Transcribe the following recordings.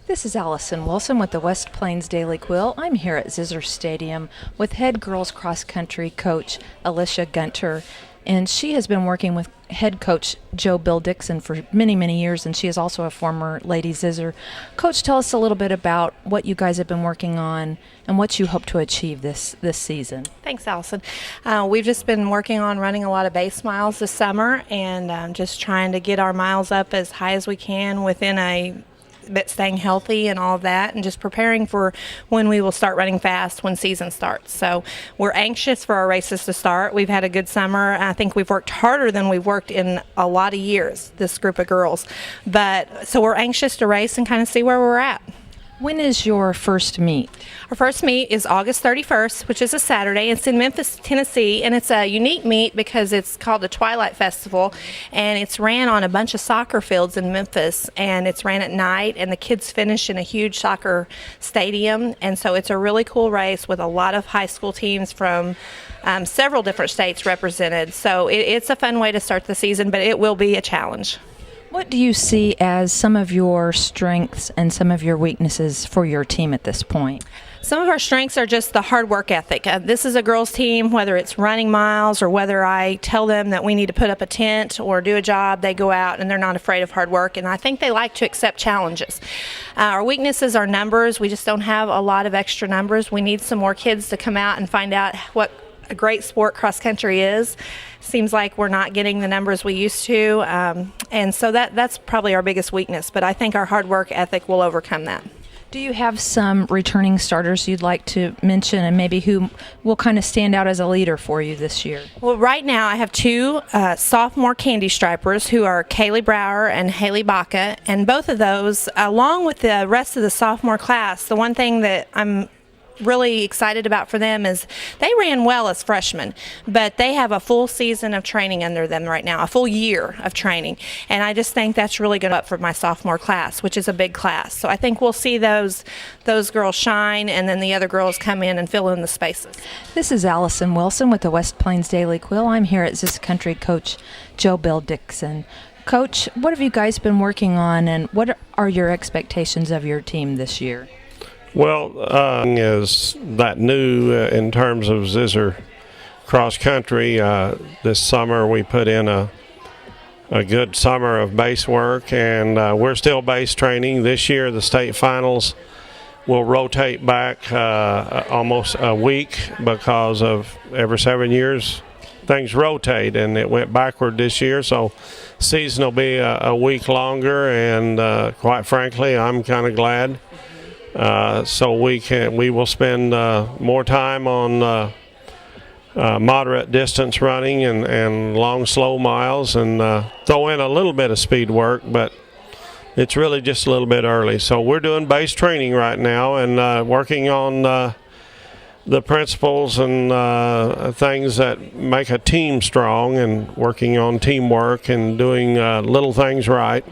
This is Allison Wilson with the West Plains Daily Quill. I'm here at Zizzer Stadium with head girls cross country coach Alicia Gunter, and she has been working with head coach Bill Dixon for many, many years, and she is also a former Lady Zizzer. Coach, tell us a little bit about what you guys have been working on and what you hope to achieve this season. Thanks, Allison. We've just been working on running a lot of base miles this summer and just trying to get our miles up as high as we can within but staying healthy and all of that, and just preparing for when we will start running fast when season starts. So we're anxious for our races to start. We've had a good summer. I think we've worked harder than we've worked in a lot of years, this group of girls. So we're anxious to race and kind of see where we're at. When is your first meet? Our first meet is August 31st, which is a Saturday. It's in Memphis, Tennessee, and it's a unique meet because it's called the Twilight Festival, and it's ran on a bunch of soccer fields in Memphis, and it's ran at night, and the kids finish in a huge soccer stadium, and so it's a really cool race with a lot of high school teams from several different states represented. So it's a fun way to start the season, but it will be a challenge. What do you see as some of your strengths and some of your weaknesses for your team at this point? Some of our strengths are just the hard work ethic. This is a girls' team, whether it's running miles or whether I tell them that we need to put up a tent or do a job, they go out and they're not afraid of hard work, and I think they like to accept challenges. Our weaknesses are numbers. We just don't have a lot of extra numbers. We need some more kids to come out and find out what a great sport cross country is. Seems like we're not getting the numbers we used to, and so that's probably our biggest weakness, but I think our hard work ethic will overcome that. Do you have some returning starters you'd like to mention, and maybe who will kind of stand out as a leader for you this year? Well, right now I have two sophomore candy stripers who are Kaylee Brower and Haley Baca, and both of those, along with the rest of the sophomore class, the one thing that I'm really excited about for them is they ran well as freshmen, but they have a full season of training under them right now, a full year of training, and I just think that's really good up for my sophomore class, which is a big class. So I think we'll see those girls shine, and then the other girls come in and fill in the spaces. This is Allison Wilson with the West Plains Daily Quill. I'm here at Zizzer Country coach Bill Dixon. Coach, what have you guys been working on, and what are your expectations of your team this year? Well, is that new in terms of Zizzer cross country. This summer we put in a good summer of base work, and we're still base training. This year the state finals will rotate back almost a week because of every 7 years things rotate, and it went backward this year, so season will be a week longer, and quite frankly I'm kind of glad. So we will spend more time on moderate distance running and long, slow miles, and throw in a little bit of speed work, but it's really just a little bit early. So we're doing base training right now and working on the principles and things that make a team strong, and working on teamwork and doing little things right.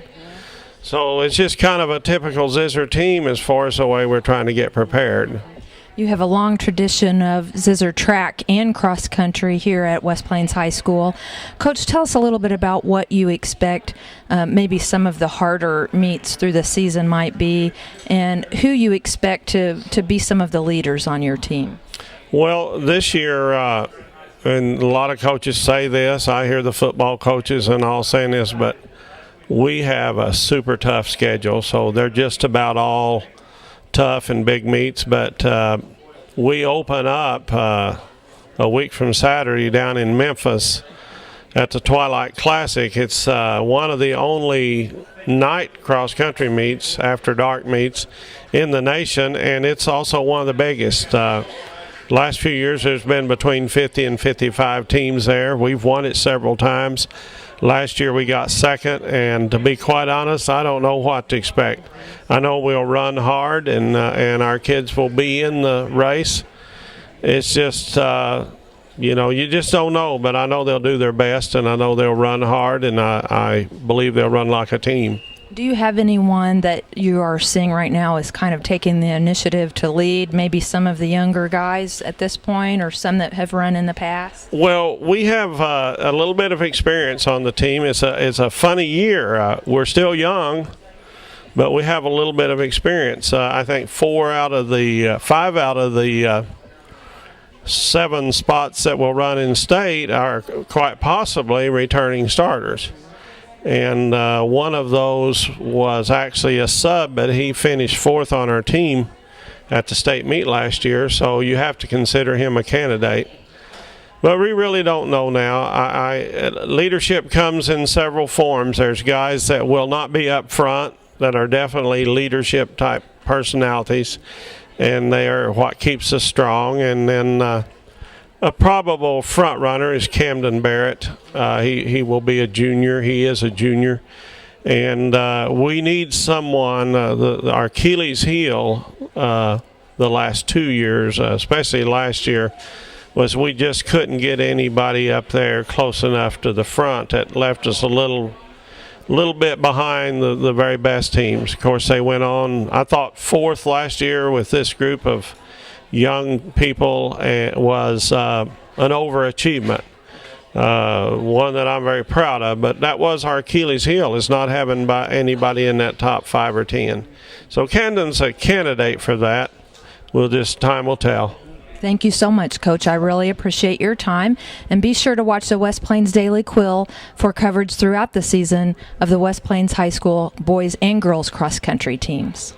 So it's just kind of a typical Zizzer team as far as the way we're trying to get prepared. You have a long tradition of Zizzer track and cross country here at West Plains High School. Coach, tell us a little bit about what you expect maybe some of the harder meets through the season might be, and who you expect to be some of the leaders on your team. Well, this year, and a lot of coaches say this, I hear the football coaches and all saying this, but we have a super tough schedule, so they're just about all tough and big meets, but we open up a week from Saturday down in Memphis at the Twilight Classic. It's one of the only night cross-country meets, after dark meets, in the nation, and it's also one of the biggest. Last few years there's been between 50 and 55 teams there. We've won it several times. Last year we got second, and to be quite honest, I don't know what to expect. I know we'll run hard, and our kids will be in the race. It's just, you just don't know, but I know they'll do their best, and I know they'll run hard, and I believe they'll run like a team. Do you have anyone that you are seeing right now is kind of taking the initiative to lead, maybe some of the younger guys at this point, or some that have run in the past? Well, we have a little bit of experience on the team. It's a funny year. We're still young, but we have a little bit of experience. I think 5 out of the 7 spots that will run in state are quite possibly returning starters. And one of those was actually a sub, but he finished 4th on our team at the state meet last year, so you have to consider him a candidate. But we really don't know now. Leadership comes in several forms. There's guys that will not be up front that are definitely leadership type personalities, and they are what keeps us strong. And then a probable front runner is Camden Barrett. He will be a junior. He is a junior. And we need someone, our Achilles heel the last 2 years, especially last year, was we just couldn't get anybody up there close enough to the front. That left us a little bit behind the very best teams. Of course, they went on, I thought 4th last year with this group of young people was an overachievement. One that I'm very proud of, but that was our Achilles heel, is not having anybody in that top 5 or 10. So Camden's a candidate for that. Time will tell. Thank you so much, Coach. I really appreciate your time. And be sure to watch the West Plains Daily Quill for coverage throughout the season of the West Plains High School boys and girls cross country teams.